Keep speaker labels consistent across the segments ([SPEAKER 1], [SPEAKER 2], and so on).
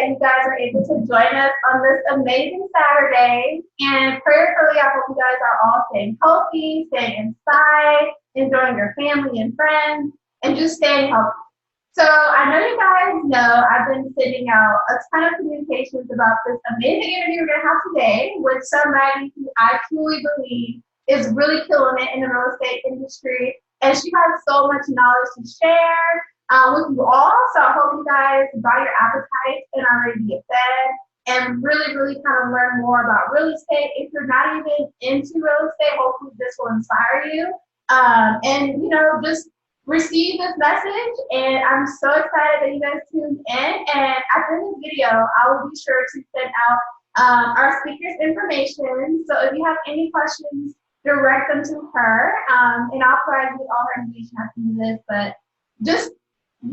[SPEAKER 1] that you guys are able to join us on this amazing Saturday. And prayerfully, I hope you guys are all staying healthy, staying inside, enjoying your family and friends, and just staying healthy. So I know you guys know I've been sending out a ton of communications about this amazing interview we're going to have today with somebody who I truly believe is really killing it in the real estate industry. And she has so much knowledge to share with you all. So I hope you guys buy your appetites and are ready to get fed and really, really kind of learn more about real estate. If you're not even into real estate, hopefully this will inspire you. And, you know, just receive this message, and I'm so excited that you guys tuned in. And after this video, I will be sure to send out our speaker's information. So if you have any questions, direct them to her, and I'll provide you with all her information after this. But just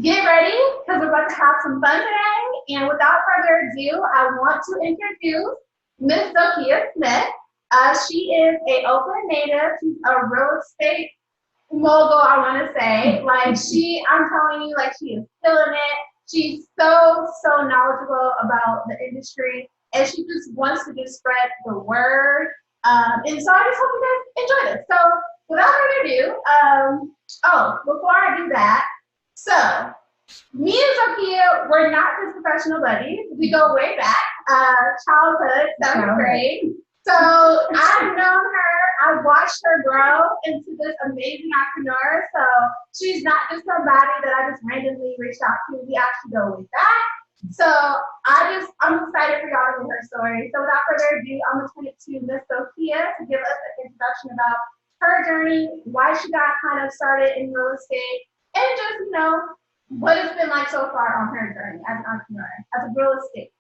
[SPEAKER 1] get ready because we're about to have some fun today. And without further ado, I want to introduce Miss Zokeya Smith. She is a Oakland native. She's a real estate mogul, I want to say. Like I'm telling you, like she is killing it. She's so knowledgeable about the industry, and she just wants to just spread the word. And so I just hope you guys enjoy this. So without further ado, before I do that, so me and Zokeya, we're not just professional buddies. We go way back, childhood, 7th grade. So I've known her, I've watched her grow into this amazing entrepreneur. So she's not just somebody that I just randomly reached out to. We actually go way back. So I'm excited for y'all to hear her story. So without further ado, I'm gonna turn it to Miss Zokeya to give us an introduction about her journey, why she got kind of started in real estate, and just, you know, what it's been like so far on her journey as an entrepreneur, as a real estate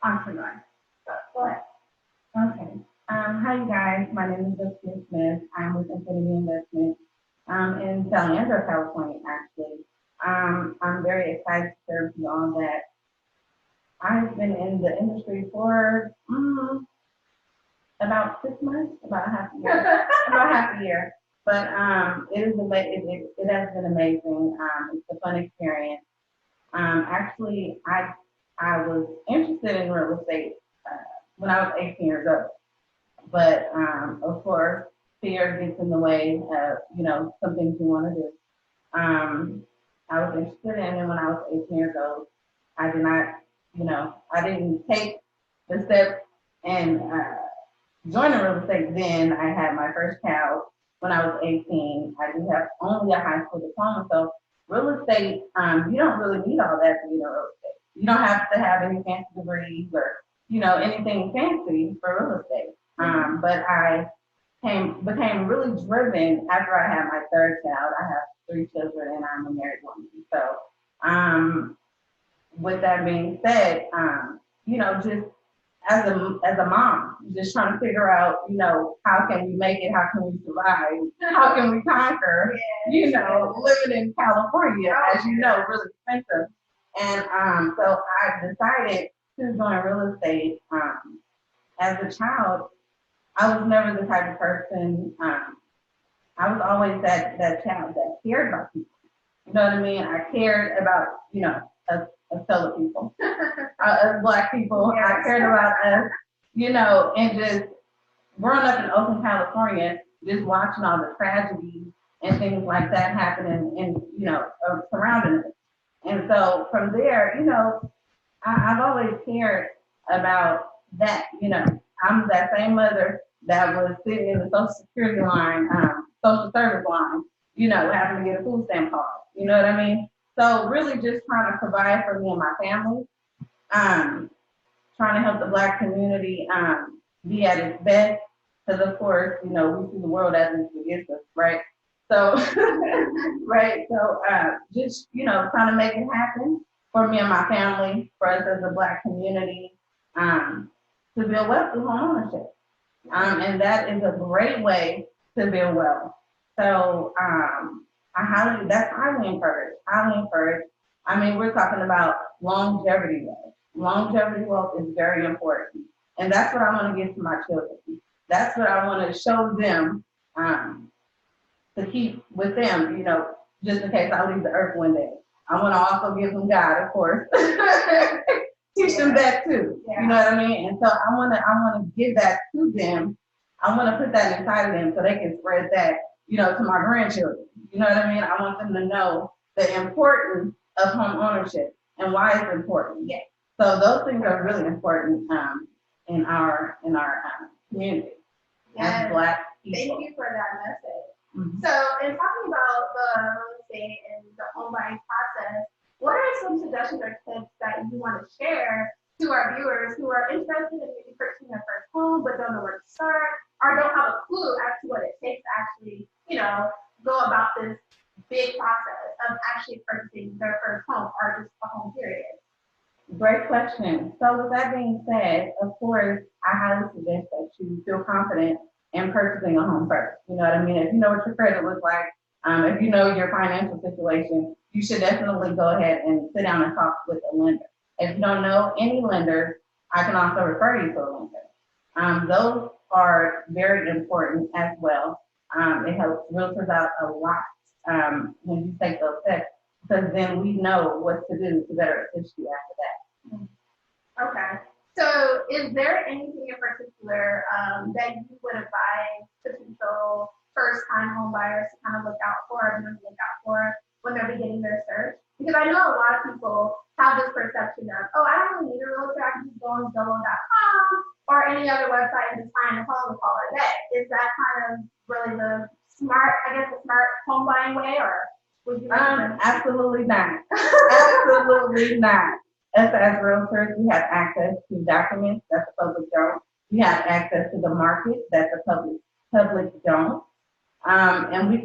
[SPEAKER 1] entrepreneur. So go ahead.
[SPEAKER 2] Okay. Hi, you guys. My name is Alexus Smith. I'm with Infinity Investment in San Leandro, California, actually. I'm very excited to serve you all that I've been in the industry for about 6 months, about half a year, about half a year. But it has been amazing. It's a fun experience. Actually, I was interested in real estate when I was 18 years old. But of course, fear gets in the way of, you know, some things you want to do. I was interested in it when I was 18 years old. I did not, you know, I didn't take the step and join the real estate then. I had my first child when I was 18. I did have only a high school diploma. So real estate, you don't really need all that to be in real estate. You don't have to have any fancy degrees or, you know, anything fancy for real estate. But I became really driven after I had my third child. I have 3 children and I'm a married woman. So with that being said, you know, just as a mom, just trying to figure out, you know, how can we make it? How can we survive? How can we conquer? You know, living in California, as you know, really expensive. And so I decided to join real estate. As a child, I was never the type of person. I was always that child that cared about people. You know what I mean? I cared about, you know, us fellow people, us Black people. Yes. I cared about us, you know, and just growing up in Oakland, California, just watching all the tragedies and things like that happening and, you know, surrounding us. And so from there, you know, I've always cared about that. You know, I'm that same mother that was sitting in the Social Security line, social service line, you know, having to get a food stamp card. You know what I mean? So really just trying to provide for me and my family, trying to help the Black community be at its best. Because of course, you know, we see the world as it's against us, right? So, right. So just, you know, trying to make it happen for me and my family, for us as a Black community, to build wealth through home ownership. And that is a great way to build wealth. So that's highly encouraged. I mean, we're talking about longevity wealth. Longevity wealth is very important. And that's what I want to give to my children. That's what I want to show them, to keep with them, you know, just in case I leave the earth one day. I want to also give them God, of course. teach them that too.
[SPEAKER 1] Yeah.
[SPEAKER 2] You know what I mean? And so I wanna give that to them. I wanna put that inside of them so they can spread that, to my grandchildren. You know what I mean? I want them to know the importance of home ownership and why it's important.
[SPEAKER 1] Yeah.
[SPEAKER 2] So those things are really important in our community as Black people.
[SPEAKER 1] Thank you for that message.
[SPEAKER 2] Mm-hmm.
[SPEAKER 1] So, in talking about the real estate and the home buying process, what are some suggestions or tips that you want to share to our viewers who are interested in maybe purchasing their first home but don't know where to start or don't have a clue as to what it takes to actually, go about this big process of actually purchasing their first home or just a home period?
[SPEAKER 2] Great question. So with that being said, of course, I highly suggest that you feel confident in purchasing a home first. You know what I mean? If you know what your credit looks like, if you know your financial situation, you should definitely go ahead and sit down and talk with a lender. If you don't know any lenders, I can also refer you to a lender. Those are very important as well. It helps realtors out a lot when you take those steps, because then we know what to do to better assist you after that.
[SPEAKER 1] Okay. So is there anything in particular that you would advise potential first-time home buyers to kind of look out for or look out for when they're beginning their search? Because I know a lot of people have this perception of, oh, I don't really need a realtor, I can just go on Zillow.com or any other website and just find a home and call it a day. Is that kind of really the smart home buying way, or would you recommend?
[SPEAKER 2] Absolutely not. Absolutely not. Us as realtors, we have access to documents that the public don't. We have access to the market that the public don't. And we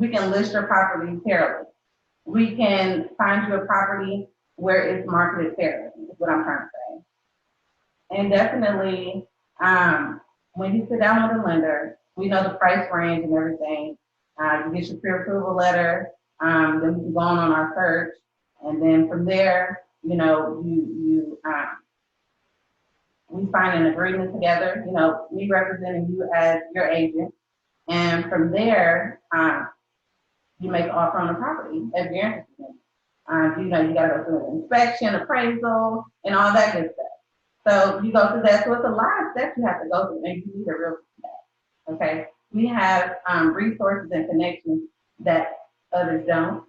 [SPEAKER 2] can list your property fairly. We can find you a property where it's marketed fairly, is what I'm trying to say. And definitely, when you sit down with a lender, we know the price range and everything. You get your pre-approval letter, then we can go on our search. And then from there, we find an agreement together, me representing you as your agent. And from there, you make an offer on the property if you're interested in it. You got to go through an inspection, appraisal, and all that good stuff. So you go through that. So it's a lot of steps you have to go through, and you need a realtor for that. Okay? We have resources and connections that others don't.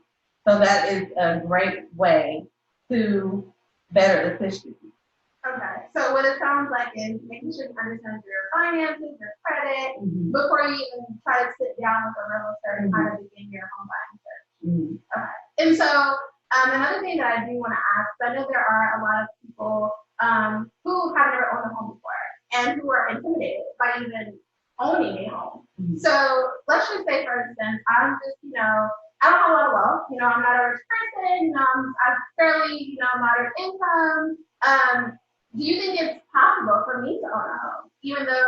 [SPEAKER 2] So that is a great way to better assist you.
[SPEAKER 1] Okay. So what it sounds like is making sure you understand your finances, your credit, before you even try to sit down with a realtor and kind of begin your home buying search. Okay. And so another thing that I do want to ask, I know there are a lot of people who have never owned a home before and who are intimidated by even owning a home. So let's just say, for instance, I'm just, I don't have a lot of wealth. I'm not a rich person. I'm fairly, moderate income. Do you think it's possible for me to own a home, even though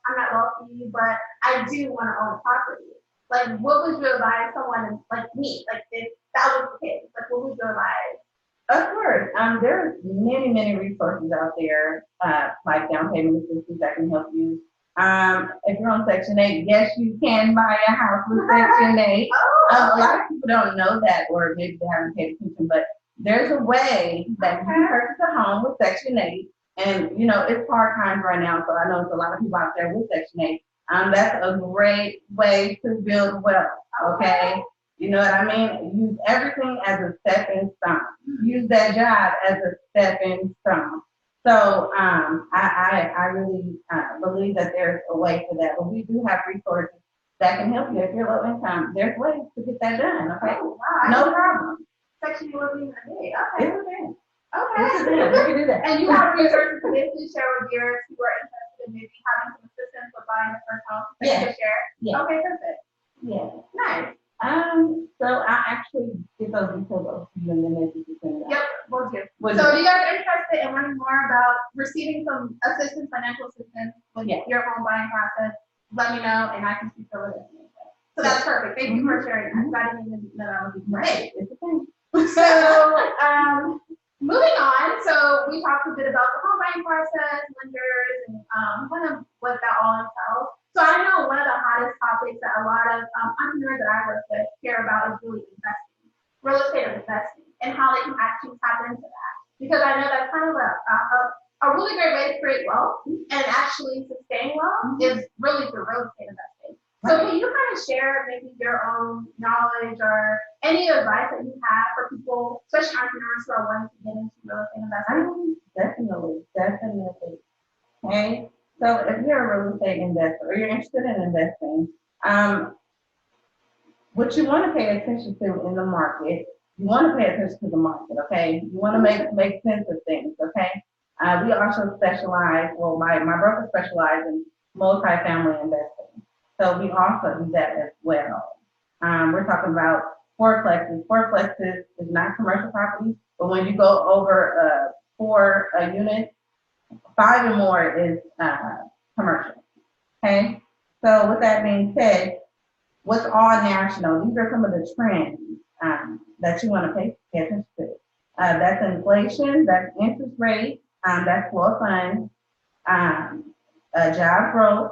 [SPEAKER 1] I'm not wealthy, but I do want to own a property? Like, what would you advise someone like me, like if that was the case? Like, what would you advise?
[SPEAKER 2] Of course, there's many resources out there, like down payment assistance that can help you. If you're on Section 8, yes, you can buy a house with Section 8. A lot of people don't know that, or maybe they haven't paid attention, but there's a way that you can purchase a home with Section 8. And, it's hard times right now, so I know there's a lot of people out there with Section 8. That's a great way to build wealth, okay? You know what I mean? Use everything as a stepping stone. Use that job as a stepping stone. So I really believe that there's a way for that. But we do have resources that can help you if you're low income. There's ways to get that done, okay?
[SPEAKER 1] Oh, wow.
[SPEAKER 2] No problem.
[SPEAKER 1] Section 11, okay. Okay.
[SPEAKER 2] It's a thing.
[SPEAKER 1] Okay.
[SPEAKER 2] It's a thing. You can do that.
[SPEAKER 1] And you have resources to basically share with viewers who are interested in maybe having some assistance with buying the first home.
[SPEAKER 2] Yeah.
[SPEAKER 1] To share.
[SPEAKER 2] Yeah.
[SPEAKER 1] Okay, perfect.
[SPEAKER 2] Yeah.
[SPEAKER 1] Nice.
[SPEAKER 2] So I actually get those details over to you and then maybe you can.
[SPEAKER 1] Yep, we'll do. So if you guys are interested in learning more about receiving some assistance, financial assistance with your home buying process, let me know and I can speak over this. So that's perfect. Thank you for sharing that. I didn't even know that would be great.
[SPEAKER 2] It's a thing.
[SPEAKER 1] So moving on, so we talked a bit about the home buying process, lenders, and kind of what that all entails. So I know one of the hottest topics that a lot of entrepreneurs that I work with care about is really investing, real estate investing, and how they can actually tap being sustained well is really through real estate investing. So can you kind of share maybe your own knowledge or any advice that you have for people, especially entrepreneurs who are wanting to get into real estate investing?
[SPEAKER 2] Definitely. Okay. So if you're a real estate investor or you're interested in investing, what you want to pay attention to in the market, you want to pay attention to the market, okay? You want to make sense of things, okay? We also specialize, well, my broker specializes in multifamily investing. So we also do that as well. We're talking about fourplexes. Fourplexes is not commercial property, but when you go over 4 units, 5 or more is commercial, okay? So with that being said, what's all national? These are some of the trends that you want to pay attention to. That's inflation, that's interest rate, that's flow of funds, job growth,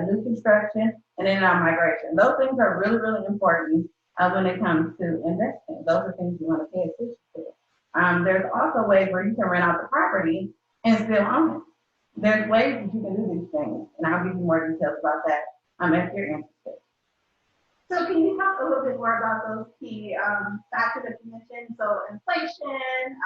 [SPEAKER 2] new construction, and then migration. Those things are really, really important when it comes to investing. Those are things you want to pay attention to. There's also ways where you can rent out the property and still own it. There's ways that you can do these things, and I'll give you more details about that if you're interested.
[SPEAKER 1] So can you talk a little bit more about those key factors that you mentioned? So inflation,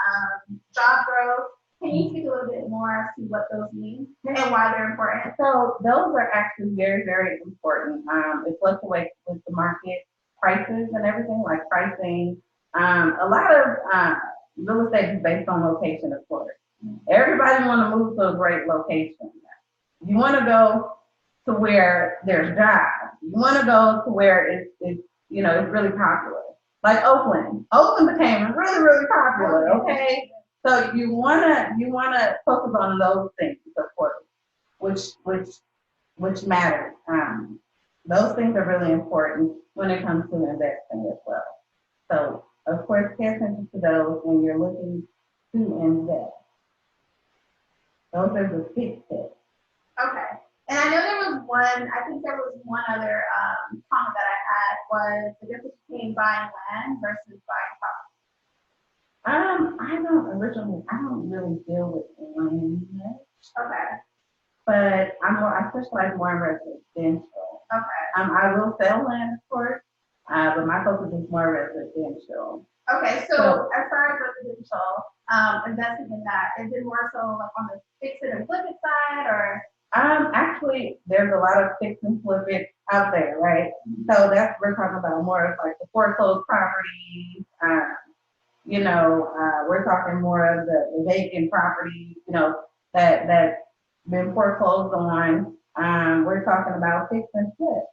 [SPEAKER 1] job growth. Can you speak a little bit more as to what those mean and why they're important?
[SPEAKER 2] So those are actually very, very important. It fluctuates with the market prices and everything, like pricing. A lot of real estate is based on location, of course. Everybody want to move to a great location. You want to go to where there's jobs. You want to go to where it's really popular. Like Oakland. Oakland became really, really popular, okay? So you wanna focus on those things, of course, which matters. Those things are really important when it comes to investing as well. So of course, pay attention to those when you're looking to invest. Those are the big tips.
[SPEAKER 1] Okay. And I know I think there was one other comment that I had was the difference between buying land versus buying property.
[SPEAKER 2] I don't really deal with land much.
[SPEAKER 1] Okay.
[SPEAKER 2] But I specialize more in residential.
[SPEAKER 1] Okay.
[SPEAKER 2] I will sell land, of course, but my focus is more residential.
[SPEAKER 1] Okay, so as far as residential, investing in that, is it more so like on the fix it and flip it side, or?
[SPEAKER 2] Actually, there's a lot of fix and flip it out there, right? So we're talking about more of like the foreclosed properties. We're talking more of the vacant properties, that been foreclosed on. We're talking about fix and flip.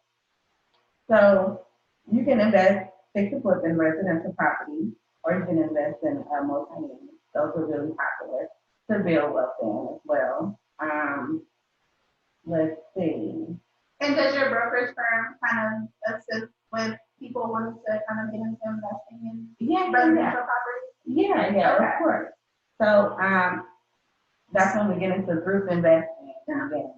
[SPEAKER 2] So you can invest fix and flip in residential property, or you can invest in multi-units. Those are really popular to build wealth in as well. Let's see.
[SPEAKER 1] And does your brokerage firm kind of assist with people wanting to kind of get into investing in residential properties?
[SPEAKER 2] Yeah, okay. Of course. So that's when we get into group investing again.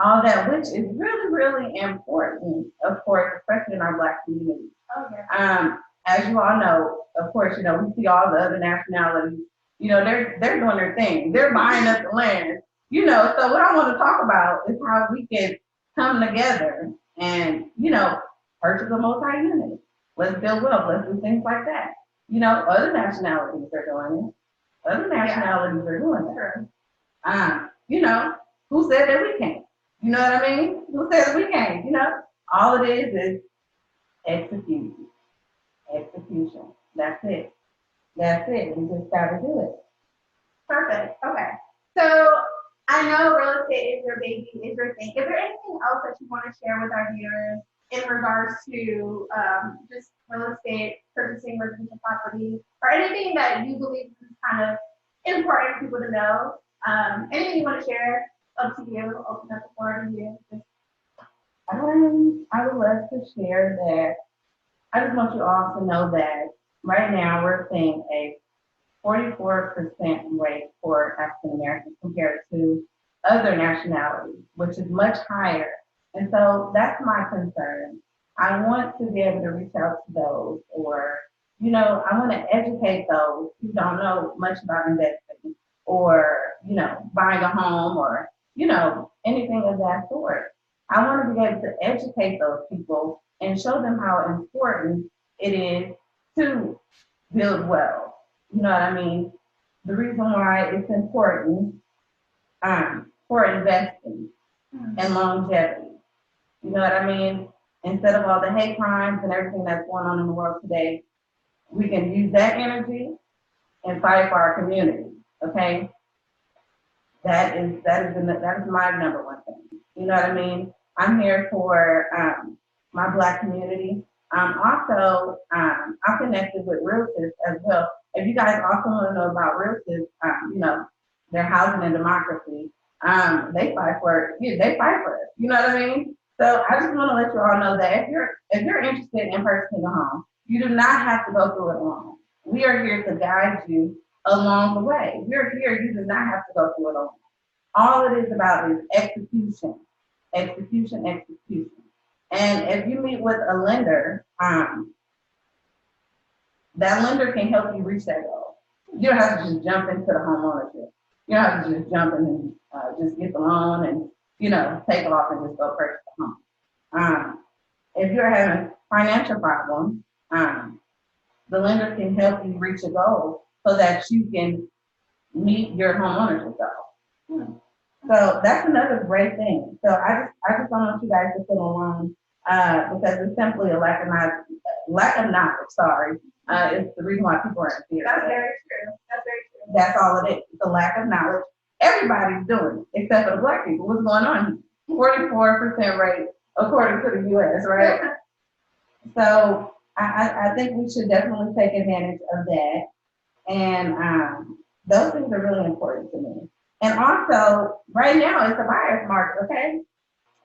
[SPEAKER 2] All that, which is really, really important, of course, especially in our Black community.
[SPEAKER 1] Oh, yeah.
[SPEAKER 2] As you all know, of course, we see all the other nationalities. They're doing their thing. They're buying up the land. So what I want to talk about is how we can come together and, purchase a multi-unit. Let's build wealth. Let's do things like that. Other nationalities are doing it. Other nationalities are doing that. Who said that we can't? You know what I mean? Who said that we can't? All it is execution. Execution. That's it. We just got to do it.
[SPEAKER 1] Perfect. Okay. So I know real estate is your baby, is your thing. Is there anything else that you want to share with our viewers in regards to just real estate, purchasing residential property, or anything that you believe is kind of important for people to know? Anything you want to share? Up to you. Open up the floor to you.
[SPEAKER 2] I would love to share that. I just want you all to know that right now we're seeing a 44% rate for African Americans compared to other nationalities, which is much higher. And so that's my concern. I want to be able to reach out to those, or, I want to educate those who don't know much about investing or, buying a home, or, anything of that sort. I want to be able to educate those people and show them how important it is to build wealth. You know what I mean? The reason why it's important for investing and longevity. You know what I mean? Instead of all the hate crimes and everything that's going on in the world today, we can use that energy and fight for our community. Okay, that is my number one thing. You know what I mean? I'm here for my Black community. I'm connected with Realestate as well. If you guys also want to know about Realestate, you know, their housing and democracy, they fight for it. They fight for it. You know what I mean? So I just want to let you all know that if you're interested in purchasing a home, you do not have to go through it alone. We are here to guide you along the way. We're here. You do not have to go through it alone. All it is about is execution, execution, execution. And if you meet with a lender, that lender can help you reach that goal. You don't have to just jump into the home ownership. You don't have to just jump in and just get the loan and, you know, take off and just go purchase the home. If you're having financial problems, the lender can help you reach a goal so that you can meet your home ownership goal. So that's another great thing. So I just don't want you guys to feel alone because it's simply a lack of knowledge. Sorry, it's the reason why people are in fear.
[SPEAKER 1] That's very true. That's very true.
[SPEAKER 2] That's all it is. It's a lack of knowledge. Everybody's doing it except for the Black people. What's going on here? 44% rate according to the U.S. Right? So I think we should definitely take advantage of that, and those things are really important to me. And also, right now, it's a buyer's market, okay?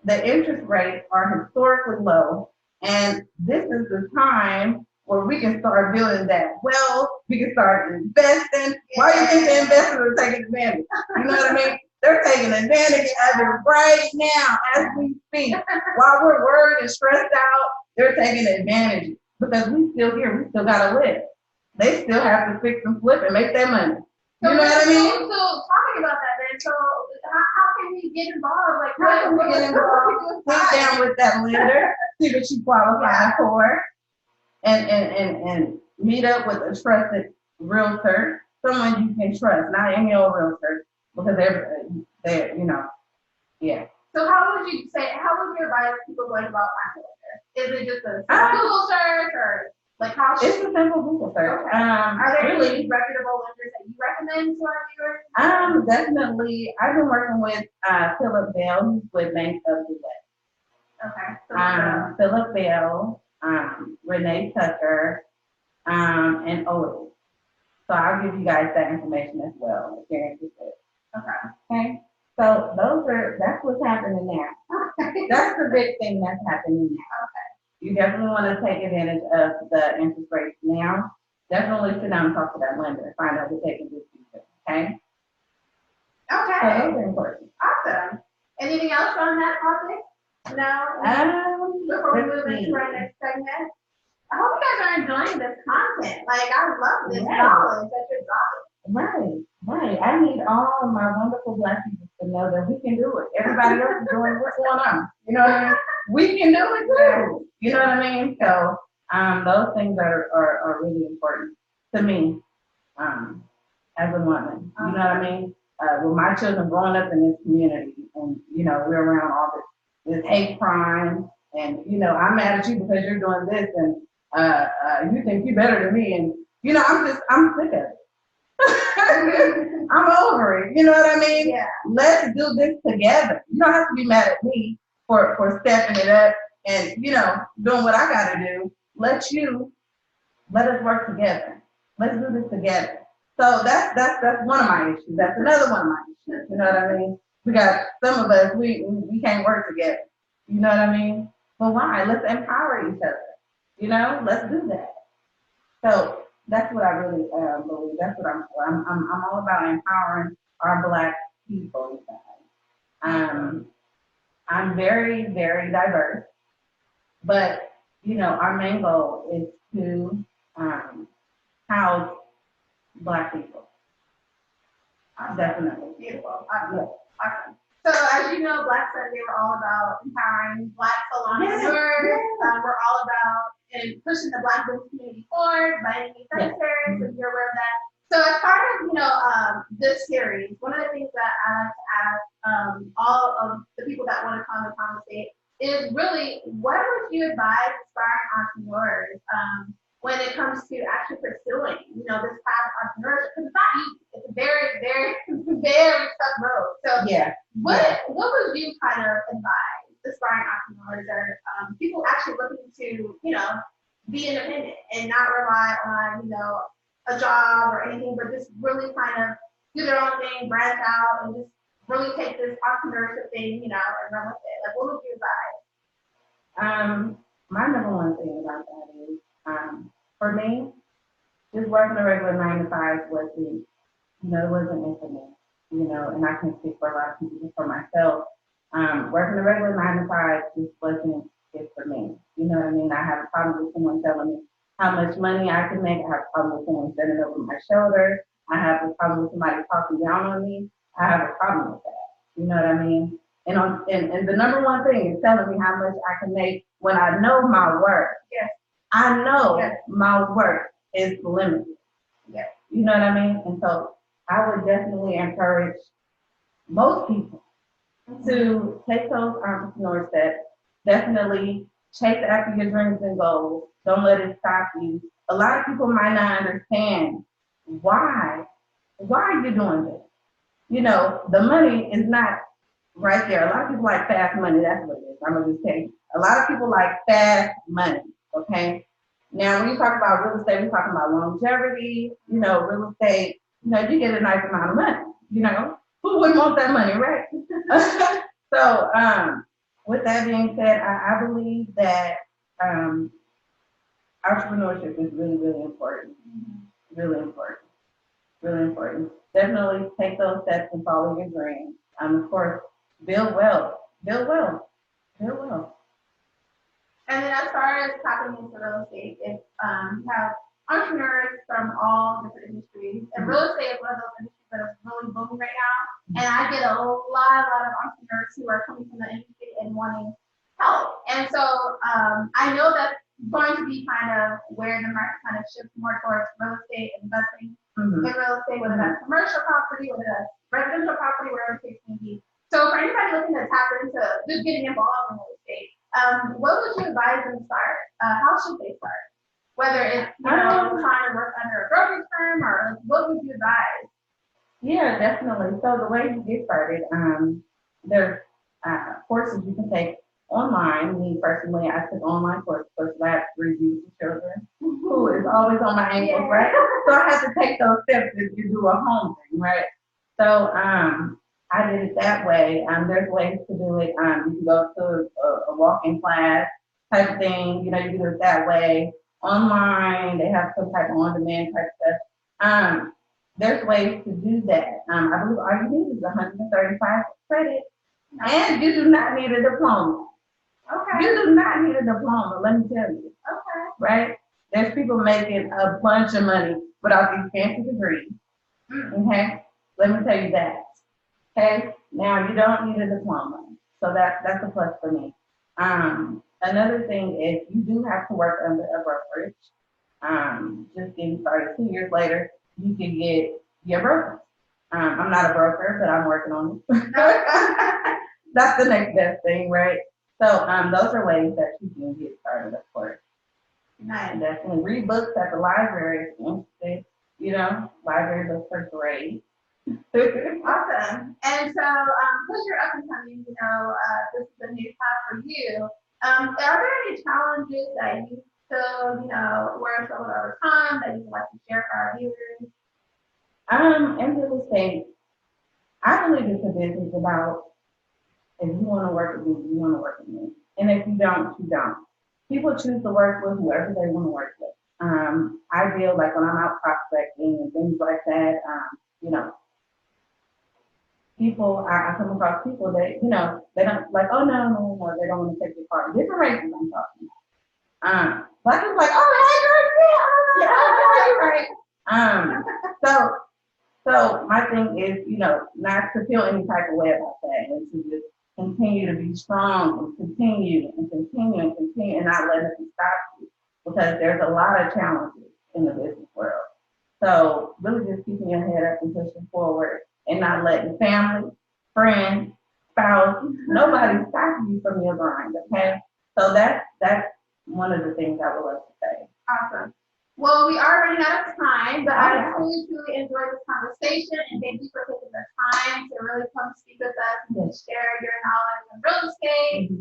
[SPEAKER 2] The interest rates are historically low, and this is the time where we can start building that wealth. We can start investing. Why do you think the investors are taking advantage? You know what I mean? They're taking advantage of it right now as we speak. While we're worried and stressed out, they're taking advantage because we still here. We still got to live. They still have to fix and flip and make their money. You know what I mean?
[SPEAKER 1] So talking about that then, so how can we get involved? Like,
[SPEAKER 2] how can we get involved? Sit down with that lender, see what you qualify for, and meet up with a trusted realtor, someone you can trust, not any old realtor, because they're you know, yeah.
[SPEAKER 1] So how would you advise people going about finding a lender? Is it just a Google search or? Like how
[SPEAKER 2] it's a simple Google search.
[SPEAKER 1] Okay. Are there really reputable lenders that you recommend to our viewers?
[SPEAKER 2] Definitely. I've been working with Philip Bell, who's with Bank of the West.
[SPEAKER 1] Okay.
[SPEAKER 2] Philip Bell, Renee Tucker, and Otis. So I'll give you guys that information as well if you're interested. Okay. So that's what's happening now. That's the big thing that's happening now.
[SPEAKER 1] Okay.
[SPEAKER 2] You definitely want to take advantage of the interest rates now. Definitely sit down and talk to that lender and find out what they can do for you. Okay?
[SPEAKER 1] Okay.
[SPEAKER 2] So those are important.
[SPEAKER 1] Awesome. Anything else on that topic? No? Before we move into our next segment? I hope you guys are enjoying this content. Like, I love this knowledge that you're dropping.
[SPEAKER 2] Right. I need all of my wonderful Black people to know that we can do it. Everybody else is doing what's going on. You know what I mean? We can do it too. You know what I mean? So those things are really important to me as a woman. You know what I mean? With my children growing up in this community, and you know we're around all this hate crime, and you know I'm mad at you because you're doing this, and you think you're better than me, and you know I'm sick of it. I'm over it. You know what I mean?
[SPEAKER 1] Yeah.
[SPEAKER 2] Let's do this together. You don't have to be mad at me for stepping it up and, you know, doing what I got to do. Let us work together. Let's do this together. So that's one of my issues. That's another one of my issues. You know what I mean? We got some of us, we can't work together. You know what I mean? But why? Let's empower each other. You know, let's do that. So that's what I really believe. That's what I'm for. I'm all about empowering our Black people. I'm very, very diverse, but you know, our main goal is to house Black people.
[SPEAKER 1] Awesome.
[SPEAKER 2] Definitely.
[SPEAKER 1] Beautiful. Awesome. So as you know, Blk Sundae, we're all about empowering Black entrepreneurs. We're all about pushing the Black business community forward by any means necessary. So you're aware of that. So as part of this series, one of the things that I like to ask all of the people that want to come and conversate is really, what would you advise aspiring entrepreneurs when it comes to actually pursuing, this path of entrepreneurship? Because it's not easy. It's a very, very, very tough road. So what would you kind of advise aspiring entrepreneurs or people actually looking to, be independent and not rely on, a job or anything, but just really kind of do their own thing, branch out, and just really take this entrepreneurship thing, and run with it? Like, what would you advise?
[SPEAKER 2] My number one thing about that is, for me, just working a regular 9 to 5 wasn't, it wasn't meant for me, and I can speak for a lot of people, just for myself. Working a regular 9 to 5 just wasn't it for me. You know what I mean? I have a problem with someone telling me how much money I can make. I have a problem with someone standing over my shoulder. I have a problem with somebody talking down on me. I have a problem with that. You know what I mean? And the number one thing is telling me how much I can make when I know my worth.
[SPEAKER 1] Yes.
[SPEAKER 2] I know my worth is limited.
[SPEAKER 1] Yes.
[SPEAKER 2] You know what I mean? And so I would definitely encourage most people to take those entrepreneur steps. Definitely chase after your dreams and goals. Don't let it stop you. A lot of people might not understand why are you doing this? The money is not right there. A lot of people like fast money. That's what it is. I'm going to just tell you. A lot of people like fast money, okay? Now, when you talk about real estate, we're talking about longevity. Real estate, you get a nice amount of money, Who wouldn't want that money, right? So, with that being said, I believe that entrepreneurship is really, really important. Really important. Really important. Definitely take those steps and follow your dreams. Of course, build wealth. Build wealth. Build wealth.
[SPEAKER 1] And then as far as tapping into real estate, if you have entrepreneurs from all different industries, and real estate is one of those industries that is really booming right now. And I get a lot of entrepreneurs who are coming from the industry and wanting help. And so I know that's going to be kind of where the market kind of shifts more towards real estate, investing in real estate, whether that's commercial property, whether that's residential property, wherever the case may be. So for anybody looking to tap into just getting involved in real estate, what would you advise them to start? How should they start? Whether it's trying to work under a brokerage firm, or what would you advise?
[SPEAKER 2] Yeah, definitely. So the way you get started, there's courses you can take online. Me personally, I took online courses for lab reviews for children, who is always on my ankles, right? So I had to take those steps if you do a home thing, right? So I did it that way. There's ways to do it. You can go to a walk-in class type of thing. You can do it that way. Online, they have some type of on-demand type stuff. There's ways to do that. I believe all you need is 135 credits, and you do not need a diploma.
[SPEAKER 1] Okay.
[SPEAKER 2] You do not need a diploma, let me tell you.
[SPEAKER 1] Okay.
[SPEAKER 2] Right? There's people making a bunch of money without these fancy degrees. Okay? Let me tell you that. Okay? Now, you don't need a diploma. So that's a plus for me. Another thing is you do have to work under a brokerage. Just getting started 2 years later, you can get your broker. I'm not a broker, but I'm working on it. That's the next best thing, right? So those are ways that you can get started, of course.
[SPEAKER 1] Nice.
[SPEAKER 2] And definitely read books at the library if you're interested. Library books are great.
[SPEAKER 1] Awesome. And so, because you're up and coming, this is a new path for you. Are there any challenges that you still, were struggled over time that you'd like to share for our viewers?
[SPEAKER 2] In real estate, I believe it's a business about if you want to work with me, you want to work with me. And if you don't, you don't. People choose to work with whoever they want to work with. I feel like when I'm out prospecting and things like that, people, I come across people that, they don't like, oh, no, they don't want to take your part. Different races I'm talking about. Black people like, oh, hey, girl, yeah, right. So So my thing is, not to feel any type of way about that, and to just continue to be strong and continue and not let nothing stop you, because there's a lot of challenges in the business world. So really just keeping your head up and pushing forward and not letting family, friends, spouse, nobody stop you from your grind, okay? So that's one of the things I would love to say.
[SPEAKER 1] Awesome. Well, we are running out of time, but I truly enjoyed this conversation, and thank you for taking the time to really come speak with us and share your knowledge of real estate,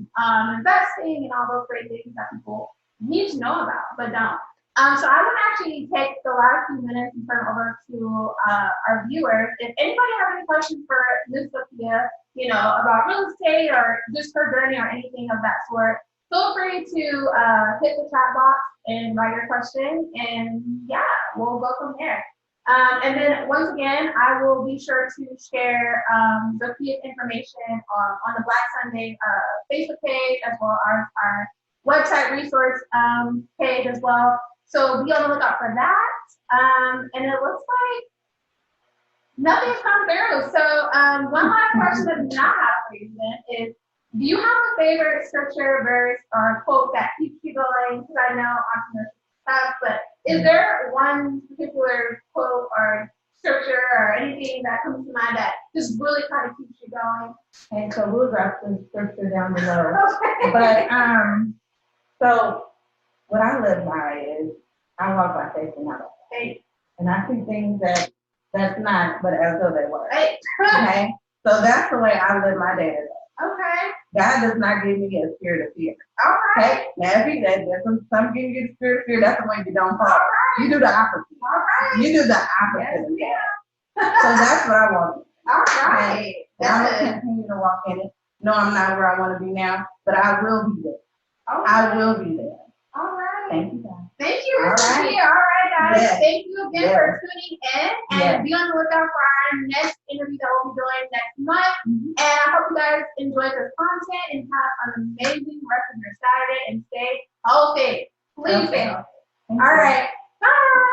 [SPEAKER 1] investing, and all those great things that people need to know about, but don't. So I want to actually take the last few minutes and turn over to our viewers. If anybody has any questions for Ms. Zokeya, about real estate or just her journey or anything of that sort, feel free to hit the chat box and write your question, and yeah, we'll go from there. And then once again, I will be sure to share Zokeya's information on the Blk Sundae Facebook page, as well as our website resource page as well. So be on the lookout for that. And it looks like nothing's come through. So one last question that we do not have for you then is, do you have a favorite scripture, verse, or quote that keeps you going? Because I know entrepreneurship stuff, but is there one particular quote or scripture or anything that comes to mind that just really kind of keeps you going?
[SPEAKER 2] And so we'll drop the scripture down below.
[SPEAKER 1] Okay.
[SPEAKER 2] But so what I live by is I walk by faith and not by faith. And I see things that's not, but as though they were.
[SPEAKER 1] Right.
[SPEAKER 2] Okay. So that's the way I live my day to day.
[SPEAKER 1] Okay.
[SPEAKER 2] God does not give me a spirit of fear.
[SPEAKER 1] All right.
[SPEAKER 2] Okay? Now, if he does, some give you the spirit of fear, that's the way you don't fall. Right. You do the opposite.
[SPEAKER 1] All right.
[SPEAKER 2] You do the opposite.
[SPEAKER 1] Yes,
[SPEAKER 2] so that's what I want.
[SPEAKER 1] All right.
[SPEAKER 2] And I'm going to continue to walk in it. No, I'm not where I want to be now, but I will be there.
[SPEAKER 1] Okay.
[SPEAKER 2] I will be there.
[SPEAKER 1] All right.
[SPEAKER 2] Thank you, guys.
[SPEAKER 1] Thank you,
[SPEAKER 2] All right.
[SPEAKER 1] All right, guys.
[SPEAKER 2] Yes.
[SPEAKER 1] Thank you again
[SPEAKER 2] Yes.
[SPEAKER 1] for tuning in. And be on the lookout for our next interview that we'll be doing next month. And I hope you guys enjoyed this content and have an amazing rest of your Saturday and stay healthy. Please stay healthy. All right. Bye.